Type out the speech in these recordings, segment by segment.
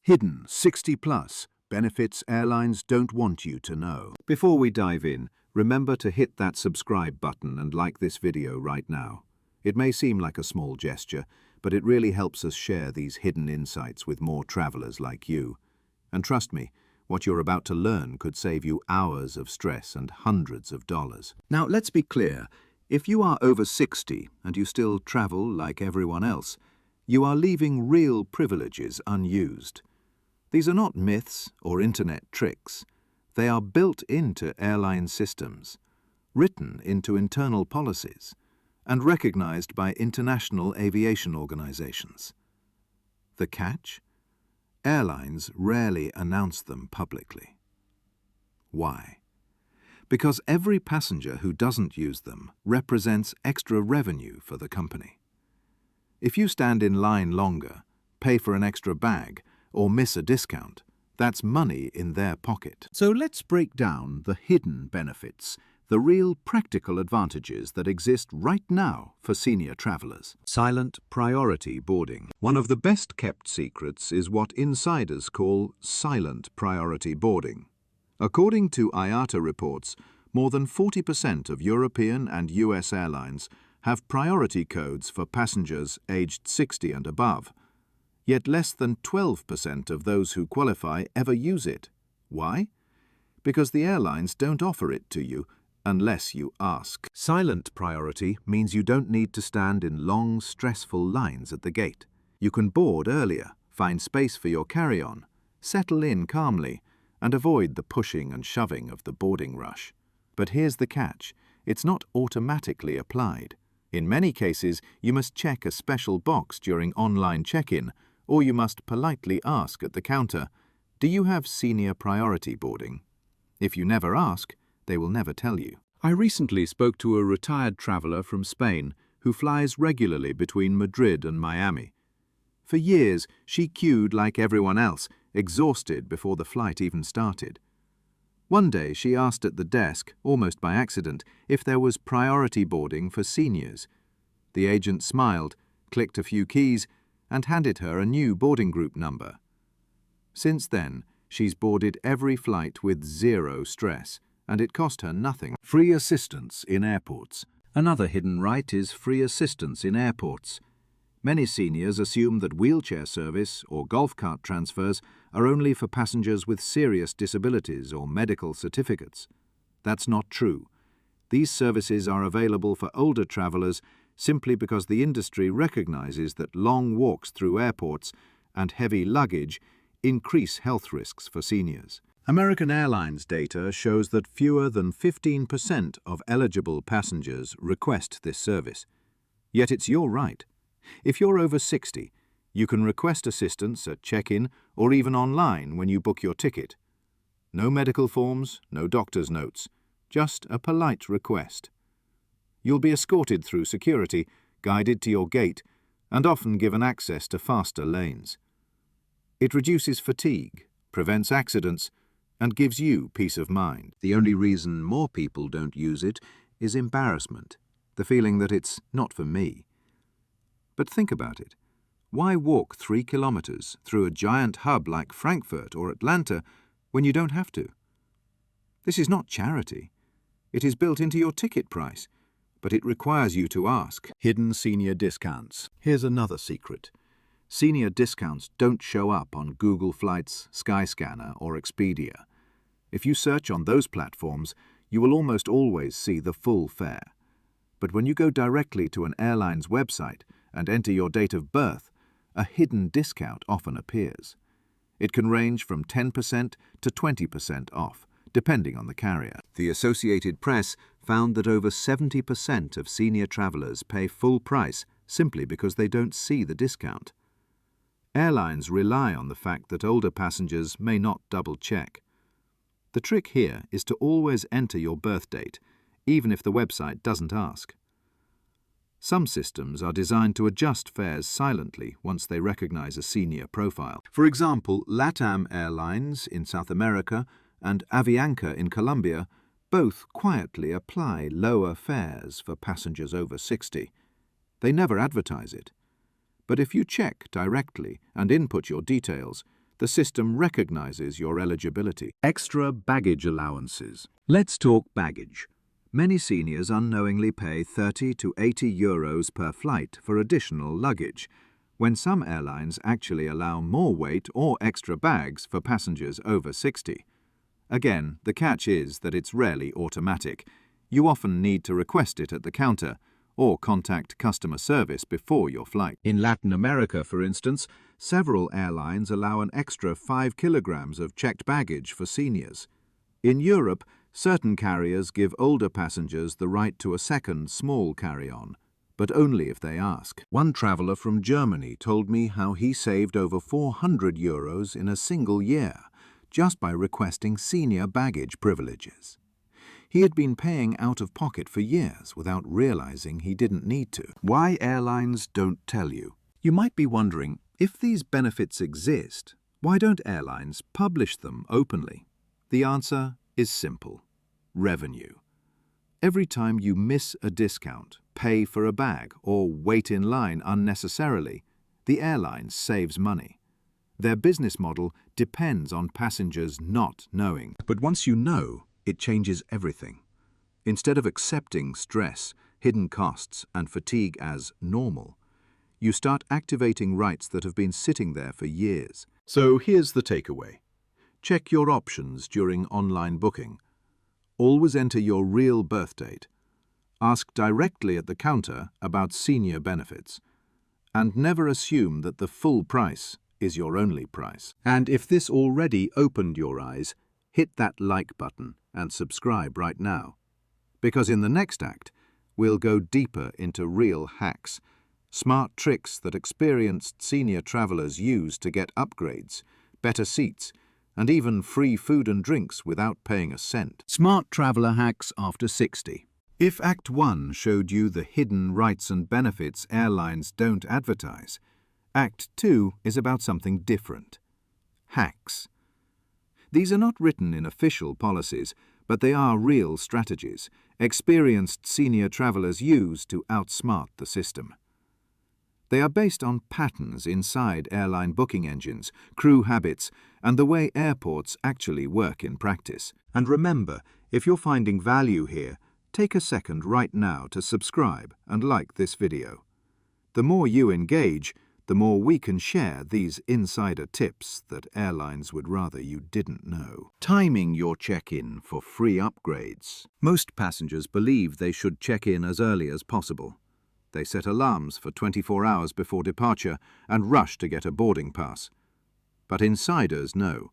Hidden 60 plus benefits airlines don't want you to know. Before we dive in, remember to hit that subscribe button and like this video right now. It may seem like a small gesture, but it really helps us share these hidden insights with more travelers like you. And trust me, what you're about to learn could save you hours of stress and hundreds of dollars. Now, let's be clear. If you are over 60 and you still travel like everyone else, you are leaving real privileges unused. These are not myths or internet tricks. They are built into airline systems, written into internal policies, and recognized by international aviation organizations. The catch? Airlines rarely announce them publicly. Why? Because every passenger who doesn't use them represents extra revenue for the company. If you stand in line longer, pay for an extra bag, or miss a discount, that's money in their pocket. So let's break down the hidden benefits, the real practical advantages that exist right now for senior travelers. Silent priority boarding. One of the best-kept secrets is what insiders call silent priority boarding. According to IATA reports, more than 40% of European and US airlines have priority codes for passengers aged 60 and above. Yet less than 12% of those who qualify ever use it. Why? Because the airlines don't offer it to you unless you ask. Silent priority means you don't need to stand in long, stressful lines at the gate. You can board earlier, find space for your carry-on, settle in calmly, and avoid the pushing and shoving of the boarding rush. But here's the catch. It's not automatically applied. In many cases, you must check a special box during online check-in, or you must politely ask at the counter, "Do you have senior priority boarding?" If you never ask, they will never tell you. I recently spoke to a retired traveler from Spain who flies regularly between Madrid and Miami. For years, she queued like everyone else, exhausted before the flight even started. One day, she asked at the desk, almost by accident, if there was priority boarding for seniors. The agent smiled, clicked a few keys, and handed her a new boarding group number. Since then, she's boarded every flight with zero stress, and it cost her nothing. Free assistance in airports. Another hidden right is free assistance in airports. Many seniors assume that wheelchair service or golf cart transfers are only for passengers with serious disabilities or medical certificates. That's not true. These services are available for older travelers simply because the industry recognizes that long walks through airports and heavy luggage increase health risks for seniors. American Airlines data shows that fewer than 15% of eligible passengers request this service. Yet it's your right. If you're over 60, you can request assistance at check-in or even online when you book your ticket. No medical forms, no doctor's notes, just a polite request. You'll be escorted through security, guided to your gate, and often given access to faster lanes. It reduces fatigue, prevents accidents, and gives you peace of mind. The only reason more people don't use it is embarrassment, the feeling that it's not for me. But think about it. Why walk 3 kilometers through a giant hub like Frankfurt or Atlanta when you don't have to? This is not charity. It is built into your ticket price, but it requires you to ask. Hidden senior discounts. Here's another secret. Senior discounts don't show up on Google Flights, Skyscanner, or Expedia. If you search on those platforms, you will almost always see the full fare. But when you go directly to an airline's website and enter your date of birth, a hidden discount often appears. It can range from 10% to 20% off, depending on the carrier. The Associated Press found that over 70% of senior travelers pay full price simply because they don't see the discount. Airlines rely on the fact that older passengers may not double-check. The trick here is to always enter your birth date, even if the website doesn't ask. Some systems are designed to adjust fares silently once they recognize a senior profile. For example, LATAM Airlines in South America and Avianca in Colombia both quietly apply lower fares for passengers over 60. They never advertise it. But if you check directly and input your details, the system recognizes your eligibility. Extra baggage allowances. Let's talk baggage. Many seniors unknowingly pay 30 to 80 euros per flight for additional luggage, when some airlines actually allow more weight or extra bags for passengers over 60. Again, the catch is that it's rarely automatic. You often need to request it at the counter or contact customer service before your flight. In Latin America, for instance, several airlines allow an extra 5 kilograms of checked baggage for seniors. In Europe, certain carriers give older passengers the right to a second small carry-on, but only if they ask. One traveller from Germany told me how he saved over 400 euros in a single year just by requesting senior baggage privileges. He had been paying out of pocket for years without realizing he didn't need to. Why airlines don't tell you? You might be wondering, if these benefits exist, why don't airlines publish them openly? The answer is simple: revenue. Every time you miss a discount, pay for a bag, or wait in line unnecessarily, the airline saves money. Their business model depends on passengers not knowing. But once you know, it changes everything. Instead of accepting stress, hidden costs, and fatigue as normal, you start activating rights that have been sitting there for years. So here's the takeaway. Check your options during online booking. Always enter your real birth date. Ask directly at the counter about senior benefits. And never assume that the full price is your only price. And if this already opened your eyes, hit that like button and subscribe right now. Because in the next act, we'll go deeper into real hacks, smart tricks that experienced senior travelers use to get upgrades, better seats, and even free food and drinks without paying a cent. Smart traveler hacks after 60. If Act 1 showed you the hidden rights and benefits airlines don't advertise, Act 2 is about something different. Hacks. These are not written in official policies, but they are real strategies experienced senior travelers use to outsmart the system. They are based on patterns inside airline booking engines, crew habits, and the way airports actually work in practice. And remember, if you're finding value here, take a second right now to subscribe and like this video. The more you engage, the more we can share these insider tips that airlines would rather you didn't know. Timing your check-in for free upgrades. Most passengers believe they should check in as early as possible. They set alarms for 24 hours before departure and rush to get a boarding pass. But insiders know.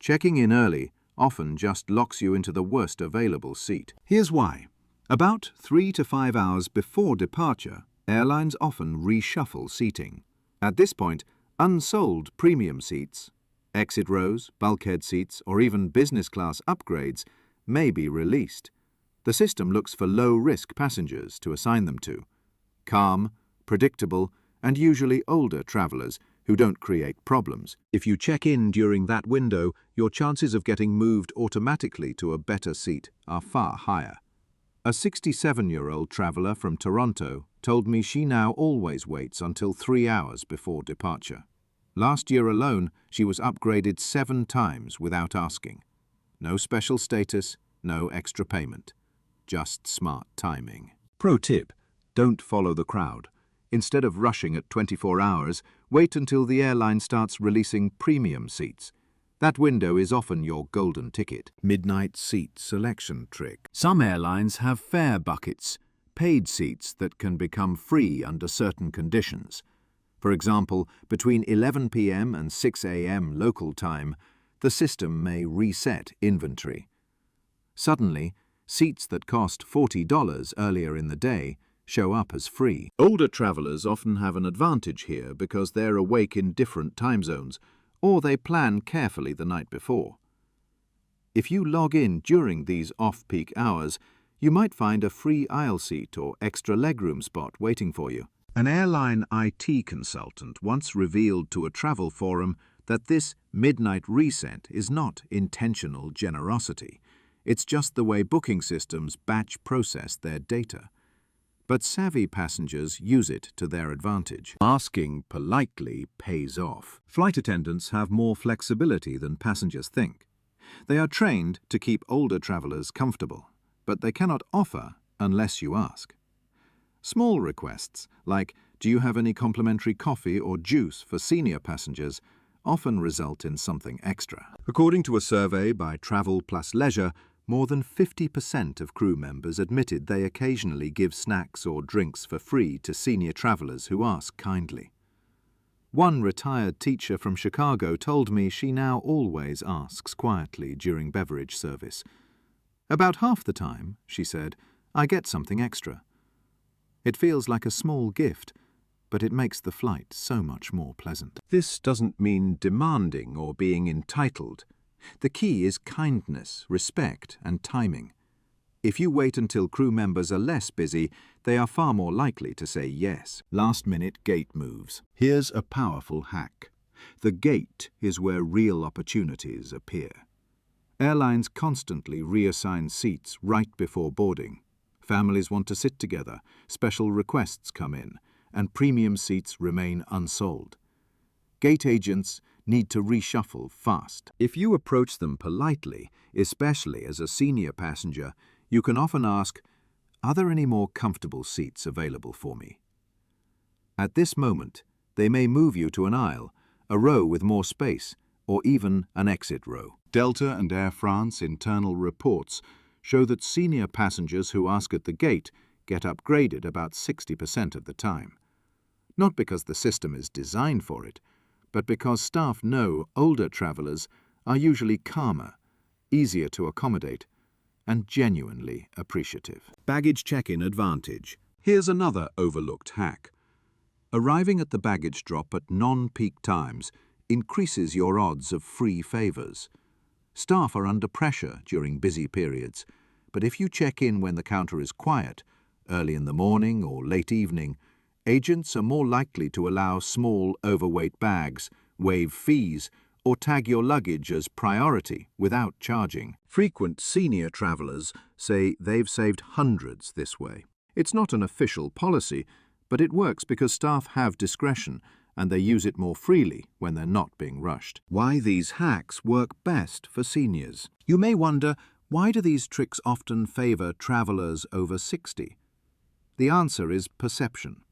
Checking in early often just locks you into the worst available seat. Here's why. About 3 to 5 hours before departure, airlines often reshuffle seating. At this point, unsold premium seats, exit rows, bulkhead seats, or even business class upgrades may be released. The system looks for low-risk passengers to assign them to. Calm, predictable, and usually older travelers who don't create problems. If you check in during that window, your chances of getting moved automatically to a better seat are far higher. A 67-year-old traveler from Toronto told me she now always waits until 3 hours before departure. Last year alone, she was upgraded 7 times without asking. No special status, no extra payment. Just smart timing. Pro tip: don't follow the crowd. Instead of rushing at 24 hours, wait until the airline starts releasing premium seats. That window is often your golden ticket. Midnight seat selection trick. Some airlines have fare buckets, paid seats that can become free under certain conditions. For example, between 11 p.m. and 6 a.m. local time, the system may reset inventory. Suddenly, seats that cost $40 earlier in the day show up as free. Older travelers often have an advantage here because they're awake in different time zones, or they plan carefully the night before. If you log in during these off-peak hours, you might find a free aisle seat or extra legroom spot waiting for you. An airline IT consultant once revealed to a travel forum that this midnight reset is not intentional generosity. It's just the way booking systems batch process their data. But savvy passengers use it to their advantage. Asking politely pays off. Flight attendants have more flexibility than passengers think. They are trained to keep older travelers comfortable, but they cannot offer unless you ask. Small requests, like "Do you have any complimentary coffee or juice for senior passengers?" often result in something extra. According to a survey by Travel Plus Leisure, more than 50% of crew members admitted they occasionally give snacks or drinks for free to senior travelers who ask kindly. One retired teacher from Chicago told me she now always asks quietly during beverage service. "About half the time," she said, "I get something extra." It feels like a small gift, but it makes the flight so much more pleasant. This doesn't mean demanding or being entitled. The key is kindness, respect, and timing. If you wait until crew members are less busy, they are far more likely to say yes. Last-minute gate moves. Here's a powerful hack. The gate is where real opportunities appear. Airlines constantly reassign seats right before boarding. Families want to sit together, special requests come in, and premium seats remain unsold. Gate agents need to reshuffle fast. If you approach them politely, especially as a senior passenger, you can often ask, "Are there any more comfortable seats available for me?" At this moment, they may move you to an aisle, a row with more space, or even an exit row. Delta and Air France internal reports show that senior passengers who ask at the gate get upgraded about 60% of the time. Not because the system is designed for it, but because staff know older travelers are usually calmer, easier to accommodate, and genuinely appreciative. Baggage check-in advantage. Here's another overlooked hack. Arriving at the baggage drop at non-peak times increases your odds of free favors. Staff are under pressure during busy periods, but if you check in when the counter is quiet, early in the morning or late evening, agents are more likely to allow small, overweight bags, waive fees, or tag your luggage as priority without charging. Frequent senior travelers say they've saved hundreds this way. It's not an official policy, but it works because staff have discretion and they use it more freely when they're not being rushed. Why these hacks work best for seniors. You may wonder, why do these tricks often favor travelers over 60? The answer is perception.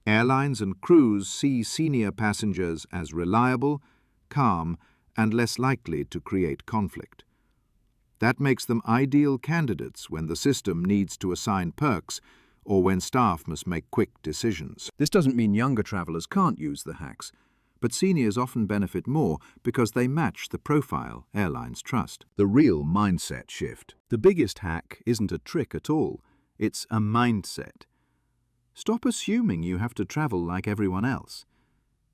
Airlines and crews see senior passengers as reliable, calm, and less likely to create conflict. That makes them ideal candidates when the system needs to assign perks or when staff must make quick decisions. This doesn't mean younger travelers can't use the hacks, but seniors often benefit more because they match the profile airlines trust. The real mindset shift. The biggest hack isn't a trick at all, it's a mindset. Stop assuming you have to travel like everyone else.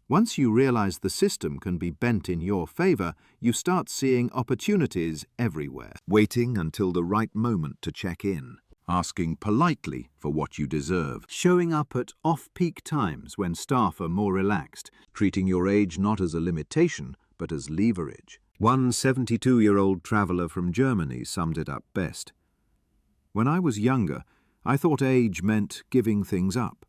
Once you realize the system can be bent in your favor, you start seeing opportunities everywhere. Waiting until the right moment to check in. Asking politely for what you deserve. Showing up at off-peak times when staff are more relaxed. Treating your age not as a limitation, but as leverage. One 72-year-old traveler from Germany summed it up best. "When I was younger, I thought age meant giving things up.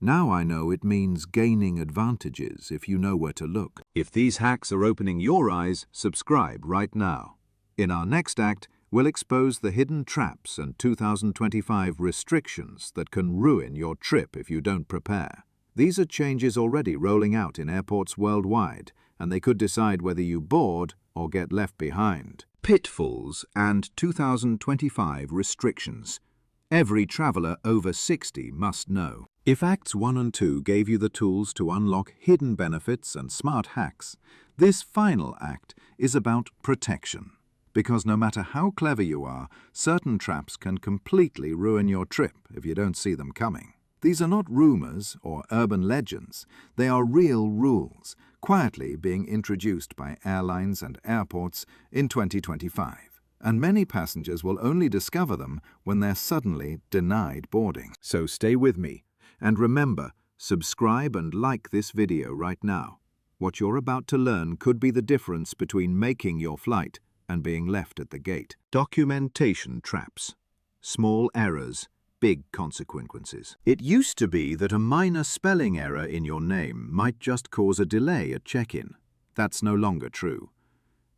Now I know it means gaining advantages if you know where to look." If these hacks are opening your eyes, subscribe right now. In our next act, we'll expose the hidden traps and 2025 restrictions that can ruin your trip if you don't prepare. These are changes already rolling out in airports worldwide, and they could decide whether you board or get left behind. Pitfalls and 2025 restrictions. Every traveler over 60 must know. If Acts 1 and 2 gave you the tools to unlock hidden benefits and smart hacks, this final act is about protection. Because no matter how clever you are, certain traps can completely ruin your trip if you don't see them coming. These are not rumors or urban legends. They are real rules, quietly being introduced by airlines and airports in 2025. And many passengers will only discover them when they're suddenly denied boarding. So stay with me. And remember, subscribe and like this video right now. What you're about to learn could be the difference between making your flight and being left at the gate. Documentation traps. Small errors, big consequences. It used to be that a minor spelling error in your name might just cause a delay at check-in. That's no longer true.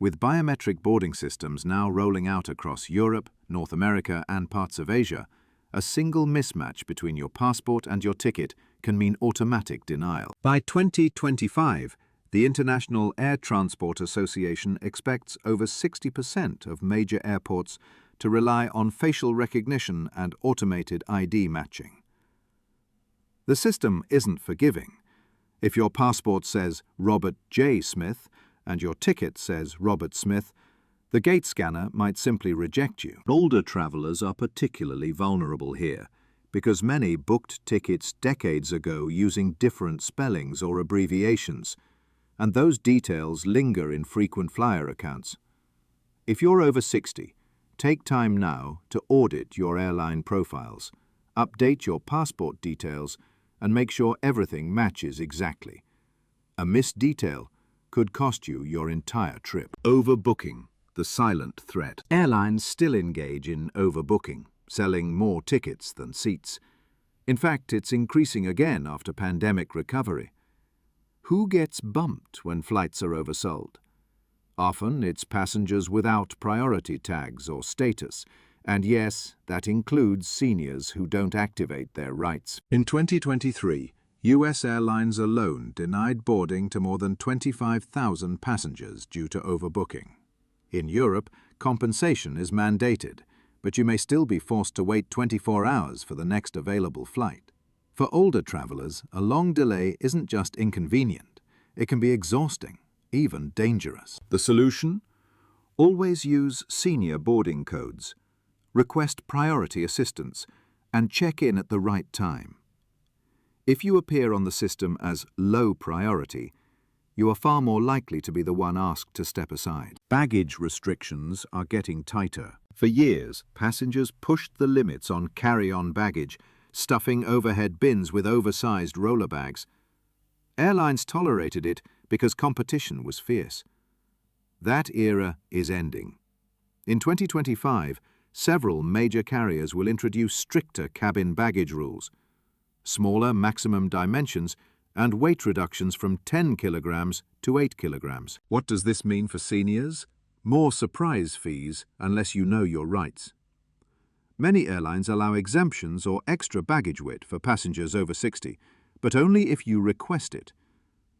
With biometric boarding systems now rolling out across Europe, North America, and parts of Asia, a single mismatch between your passport and your ticket can mean automatic denial. By 2025, the International Air Transport Association expects over 60% of major airports to rely on facial recognition and automated ID matching. The system isn't forgiving. If your passport says Robert J. Smith and your ticket says Robert Smith, the gate scanner might simply reject you. Older travelers are particularly vulnerable here because many booked tickets decades ago using different spellings or abbreviations, and those details linger in frequent flyer accounts. If you're over 60, take time now to audit your airline profiles, update your passport details, and make sure everything matches exactly. A missed detail could cost you your entire trip. Overbooking, the silent threat. Airlines still engage in overbooking, selling more tickets than seats. In fact, it's increasing again after pandemic recovery. Who gets bumped when flights are oversold? Often it's passengers without priority tags or status, and yes, that includes seniors who don't activate their rights. In 2023, US Airlines alone denied boarding to more than 25,000 passengers due to overbooking. In Europe, compensation is mandated, but you may still be forced to wait 24 hours for the next available flight. For older travelers, a long delay isn't just inconvenient, it can be exhausting, even dangerous. The solution? Always use senior boarding codes, request priority assistance, and check in at the right time. If you appear on the system as low priority, you are far more likely to be the one asked to step aside. Baggage restrictions are getting tighter. For years, passengers pushed the limits on carry-on baggage, stuffing overhead bins with oversized roller bags. Airlines tolerated it because competition was fierce. That era is ending. In 2025, several major carriers will introduce stricter cabin baggage rules, smaller maximum dimensions, and weight reductions from 10 kilograms to 8 kilograms. What does this mean for seniors? More surprise fees unless you know your rights. Many airlines allow exemptions or extra baggage weight for passengers over 60, but only if you request it.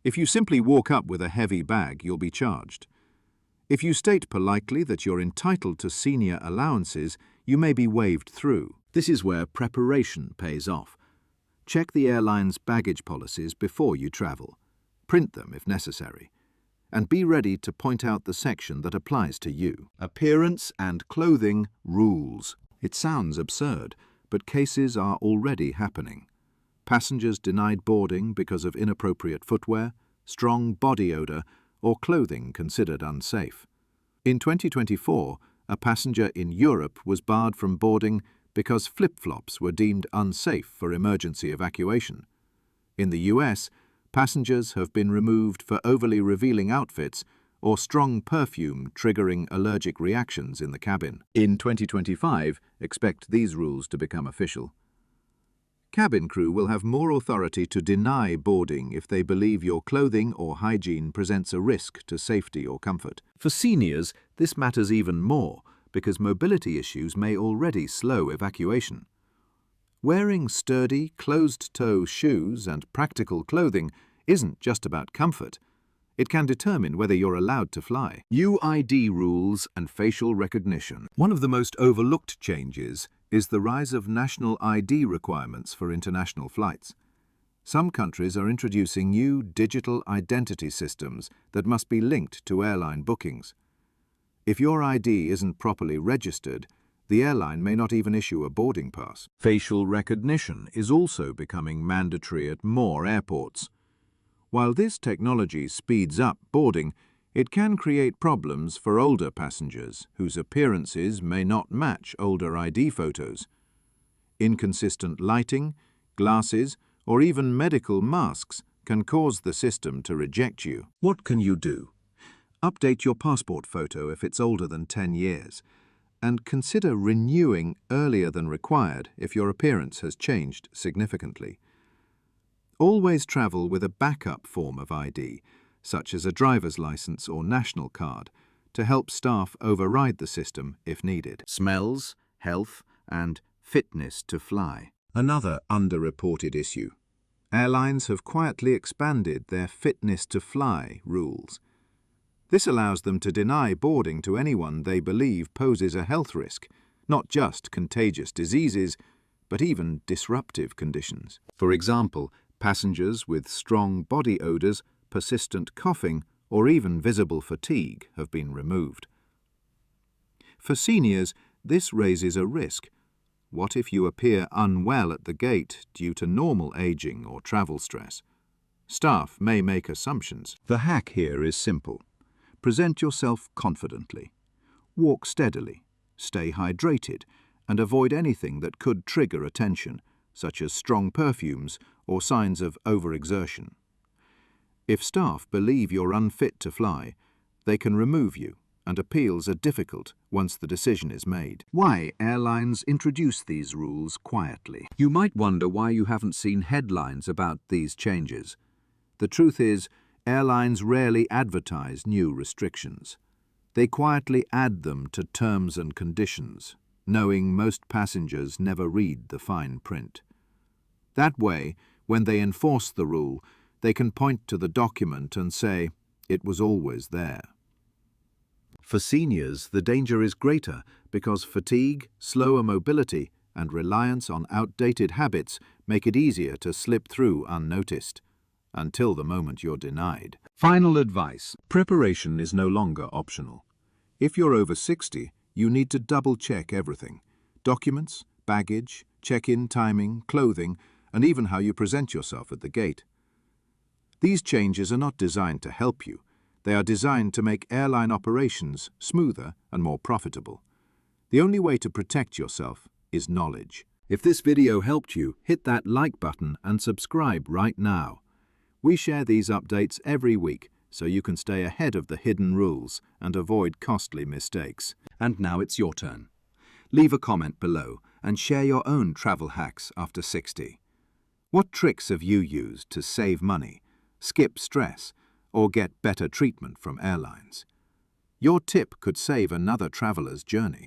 If you simply walk up with a heavy bag, you'll be charged. If you state politely that you're entitled to senior allowances, you may be waved through. This is where preparation pays off. Check the airline's baggage policies before you travel. Print them if necessary. And be ready to point out the section that applies to you. Appearance and clothing rules. It sounds absurd, but cases are already happening. Passengers denied boarding because of inappropriate footwear, strong body odor, or clothing considered unsafe. In 2024, a passenger in Europe was barred from boarding because flip-flops were deemed unsafe for emergency evacuation. In the US, passengers have been removed for overly revealing outfits or strong perfume triggering allergic reactions in the cabin. In 2025, expect these rules to become official. Cabin crew will have more authority to deny boarding if they believe your clothing or hygiene presents a risk to safety or comfort. For seniors, this matters even more because mobility issues may already slow evacuation. Wearing sturdy, closed-toe shoes and practical clothing isn't just about comfort. It can determine whether you're allowed to fly. UID rules and facial recognition. One of the most overlooked changes is the rise of national ID requirements for international flights. Some countries are introducing new digital identity systems that must be linked to airline bookings. If your ID isn't properly registered, the airline may not even issue a boarding pass. Facial recognition is also becoming mandatory at more airports. While this technology speeds up boarding, it can create problems for older passengers whose appearances may not match older ID photos. Inconsistent lighting, glasses, or even medical masks can cause the system to reject you. What can you do? Update your passport photo if it's older than 10 years. and consider renewing earlier than required if your appearance has changed significantly. Always travel with a backup form of ID, such as a driver's license or national card, to help staff override the system if needed. Smells, health, and fitness to fly. Another underreported issue. Airlines have quietly expanded their fitness to fly rules. This allows them to deny boarding to anyone they believe poses a health risk, not just contagious diseases, but even disruptive conditions. For example, passengers with strong body odors, persistent coughing, or even visible fatigue have been removed. For seniors, this raises a risk. What if you appear unwell at the gate due to normal aging or travel stress? Staff may make assumptions. The hack here is simple. Present yourself confidently. Walk steadily, stay hydrated, and avoid anything that could trigger attention, such as strong perfumes or signs of overexertion. If staff believe you're unfit to fly, they can remove you, and appeals are difficult once the decision is made. Why airlines introduce these rules quietly? You might wonder why you haven't seen headlines about these changes. The truth is, airlines rarely advertise new restrictions. They quietly add them to terms and conditions, knowing most passengers never read the fine print. That way, when they enforce the rule, they can point to the document and say, "It was always there." For seniors, the danger is greater because fatigue, slower mobility, and reliance on outdated habits make it easier to slip through unnoticed, until the moment you're denied. Final advice: preparation is no longer optional. If you're over 60, you need to double-check everything: documents, baggage, check-in timing, clothing, and even how you present yourself at the gate. These changes are not designed to help you. They are designed to make airline operations smoother and more profitable. The only way to protect yourself is knowledge. If this video helped you, hit that like button and subscribe right now. We share these updates every week so you can stay ahead of the hidden rules and avoid costly mistakes. And now it's your turn. Leave a comment below and share your own travel hacks after 60. What tricks have you used to save money, skip stress, or get better treatment from airlines? Your tip could save another traveler's journey.